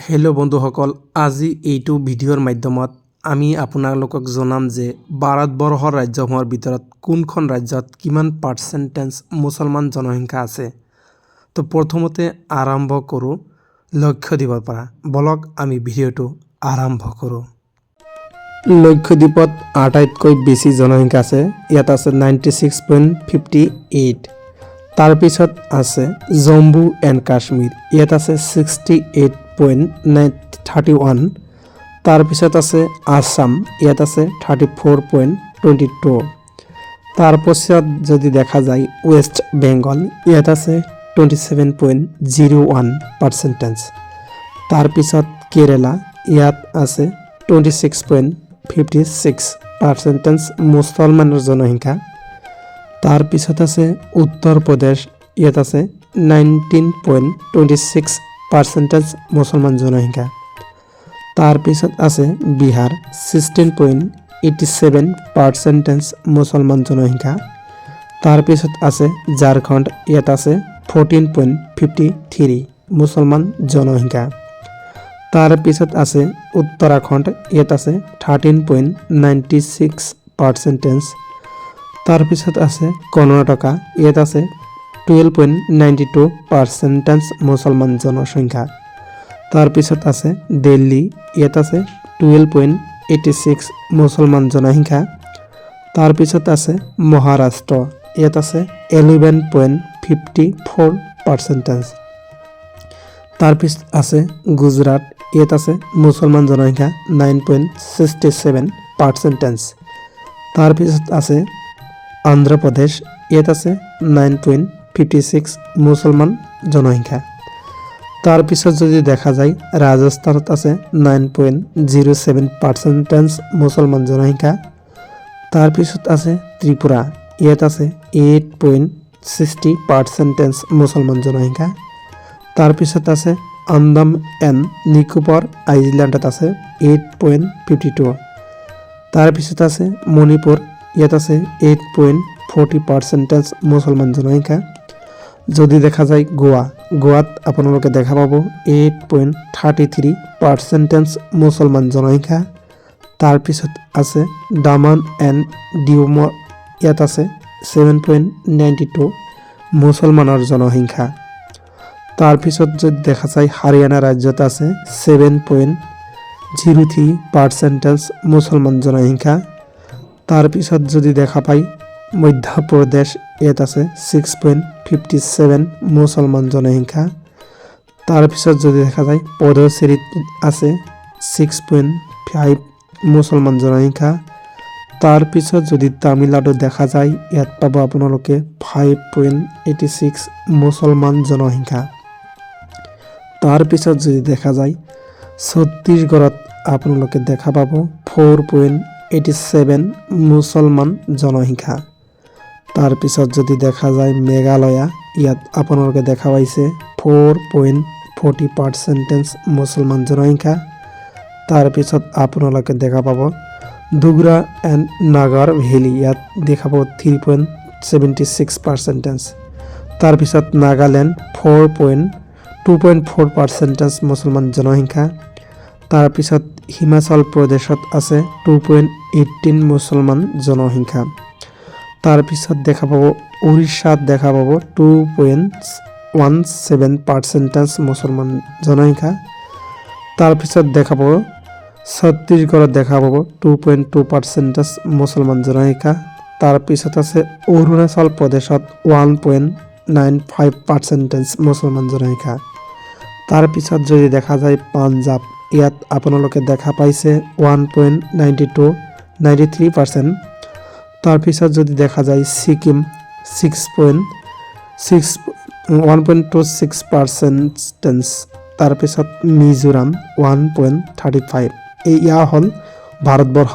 Hello' বন্ধুসকল, আজি এইটো ভিডিঅ'ৰ মাধ্যমত আমি আপোনালোকক জনাম যে ভাৰতবৰ্ষৰ ৰাজ্যসমূহৰ ভিতৰত কোনখন ৰাজ্যত কিমান পাৰ্চেণ্টেজ মুছলমান জনসংখ্যা আছে। তো প্ৰথমতে আৰম্ভ কৰোঁ লক্ষদ্বীপৰ পৰা। বলক আমি ভিডিঅ'টো আৰম্ভ কৰোঁ। লক্ষদ্বীপত আটাইতকৈ বেছি জনসংখ্যা আছে। ইয়াত আছে 96.58। তাৰপিছত আছে জম্মু এণ্ড কাশ্মীৰ। ইয়াত আছে 68.31। তাৰপিছত আছে আসাম। ইয়াত আছে 34.22। তাৰপিছত যদি দেখা যায় ৱেষ্ট বেংগল, ইয়াত আছে 27.01%। তাৰপিছত কেৰেলা, ইয়াত আছে 26.56% মুছলমানৰ জনসংখ্যা। তাৰপিছত আছে উত্তৰ প্ৰদেশ, ইয়াত আছে 19.26% মুছলমান জনসংখ্যা। তাৰপিছত আছে বিহাৰ, 16.87% মুছলমান জনসংখ্যা। তাৰপিছত আছে ঝাৰখণ্ড, ইয়াত আছে 14.53 মুছলমান জনসংখ্যা। তাৰপিছত আছে উত্তৰাখণ্ড, ইয়াত আছে 13.96%। তাৰপিছত আছে কৰ্ণাটকা, ইয়াত আছে 12.92% মুছলমান জনসংখ্যা। তাৰপিছত আছে দিল্লী, ইয়াত আছে 12.86 মুছলমান জনসংখ্যা। তাৰপিছত আছে মহাৰাষ্ট্ৰ, ইয়াত আছে 11.54%। তাৰপিছত আছে গুজৰাট, ইয়াত আছে মুছলমান জনসংখ্যা 9.67%। তাৰপিছত আছে অন্ধ্ৰপ্ৰদেশ, ইয়াত আছে 9.56 মুছলমান জনসংখ্যা। তাৰপিছত যদি দেখা যায় ৰাজস্থানত আছে 9.07% মুছলমান জনসংখ্যা। তাৰপিছত আছে ত্ৰিপুৰা, ইয়াত আছে 8.60% মুছলমান জনসংখ্যা। তাৰপিছত আছে আন্দামান এণ্ড নিকোবৰ আইলেণ্ডত আছে 8.52। তাৰপিছত আছে মণিপুৰ, ইয়াত আছে 8.40% মুছলমান জনসংখ্যা। যদি দেখা যায় গোৱাত আপোনালোকে দেখা পাব 8.33% মুছলমান জনসংখ্যা। তাৰপিছত আছে ডামান এণ্ড ডিউমৰ, ইয়াত আছে 7.92 মুছলমানৰ জনসংখ্যা। তাৰপিছত যদি দেখা যায় হাৰিয়ানা ৰাজ্যত আছে 7.03% মুছলমান জনসংখ্যা। তাৰপিছত যদি দেখা পায় মধ্যপ্ৰদেশ, ইয়াত আছে 6.57 মুছলমান জনসংখ্যা। তাৰপিছত যদি দেখা যায় পুডুচেৰীত আছে 6.5 মুছলমান জনসংখ্যা। তাৰপিছত যদি তামিলনাডু দেখা যায়, ইয়াত পাব আপোনালোকে 5.86 মুছলমান জনসংখ্যা। তাৰপিছত যদি দেখা যায় ছত্তীশগড়ত আপোনালোকে দেখা পাব 4.87 মুছলমান জনসংখ্যা। তাৰপিছত যদি দেখা যায় মেঘালয়া, ইয়াত আপোনালোকে দেখা পাইছে 4.40% মুছলমান জনসংখ্যা। তাৰপিছত আপোনালোকে দেখা পাব ডোগৰা এণ্ড নাগাৰ ভেলী, ইয়াত দেখা পাব 3.76%। তাৰপিছত নাগালেণ্ড 2.4% মুছলমান জনসংখ্যা। তাৰপিছত হিমাচল প্ৰদেশত আছে 2.18 মুছলমান জনসংখ্যা। তাৰপিছত দেখা পাব উৰিষ্যাত দেখা পাব 2.17% মুছলমান জনসংখ্যা। তাৰপিছত দেখা পাব ছত্তীশগড়ত দেখা পাব 2.2% মুছলমান জনসংখ্যা। তাৰপিছত আছে অৰুণাচল প্ৰদেশত 1.95% মুছলমান জনসংখ্যা। তাৰপিছত যদি দেখা যায় পাঞ্জাৱ, ইয়াত আপোনালোকে দেখা পাইছে 1.93%। তাৰপিছত যদি দেখা যায় ছিকিম 1.26%। তাৰপিছত মিজোৰাম 1.35। এয়া হ'ল ভাৰতবৰ্ষৰ